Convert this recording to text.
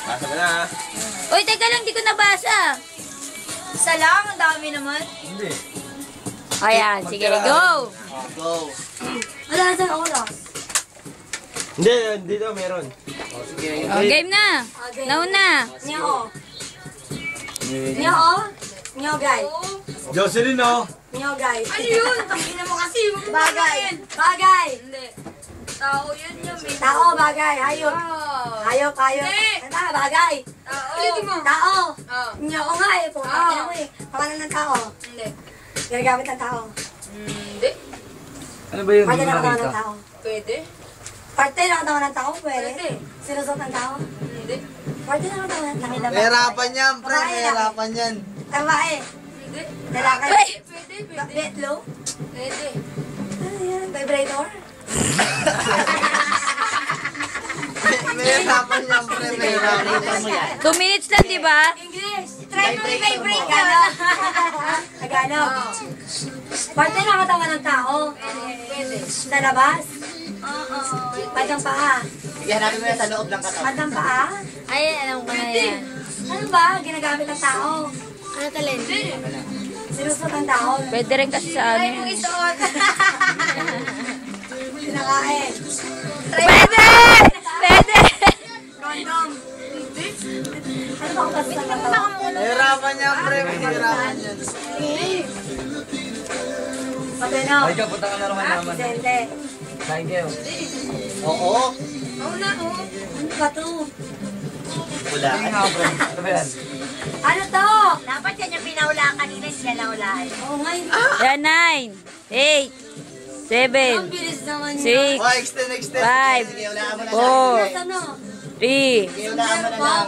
Basa ka na. Uy, teka lang, di ko nabasa. Isa lang, ang dami naman. Hindi. Ayan, sige, go. Go. Wala na ako lang. Hindi, dito meron. Sige. Oh, game na. Okay. Nauna. Nyo. Nyo, Nyo, guys. Jocelyn, no? Nyo, guys. Ano yun? Tangina mo kasi. Bagay. Bagay. Hindi. Tao yun yung may... Tao, bagay. Hayop. Hayop, hayop. Hindi. Tao, bagay. Tao. Ulitin mo. Tao. Oo. Nyo ko nga eh. Pumatay ako eh. Pangalan ng tao. Hindi. Ginagamit ng tao. Hindi. Ano ba yun? Parte ng katawan ng tao. Pwede. Parte ng katawan ng tao, pwede. Pwede. Sinusot ng tao. Hindi. Parte ng katawan ng tao. Mahirapan yan, pre. Babae, Mahirapan yan. Babae. Hindi. Lalaki. Pwede. Pwede. Betlo. Pwede. Ano yan? Vibrator. Mahirapan yan, pre. Mahirapan mo yan. 2 minutes lang, di ba? English. Try mo i-vibrate ka. Tagalog. Parte ng katawan ng tao. Pwede. Sa labas. Bandang paa. Sige, hanapin mo yan sa loob ng katawan. Bandang paa. Ay, alam ko na yan. Ano ba? Ginagamit ng tao. Ano talent? Sinusot ng tao. Pwede rin kasi sa ano yun. Isuot. Sinakain. Pwede! Pwede! Condom. Ano ba kung basta ng katawan? Mahirapan yan, pre. Mahirapan yan. Patino. Ay, ka, punta ka na naman naman. Sente. Kain kayo. Oo. Oo na, oo. Ano ba to? Wala. Ano ba yan? Ano to? Dapat yan yung pinaulaan kanina, hindi na naulaan. Oo nga yun. Yan, 9, 8, 7, Bilis naman yun. 6, Oh, extend. Five. Sige, ulaan mo na lang. 4, Ano? 3, Sige, ulaan mo na lang.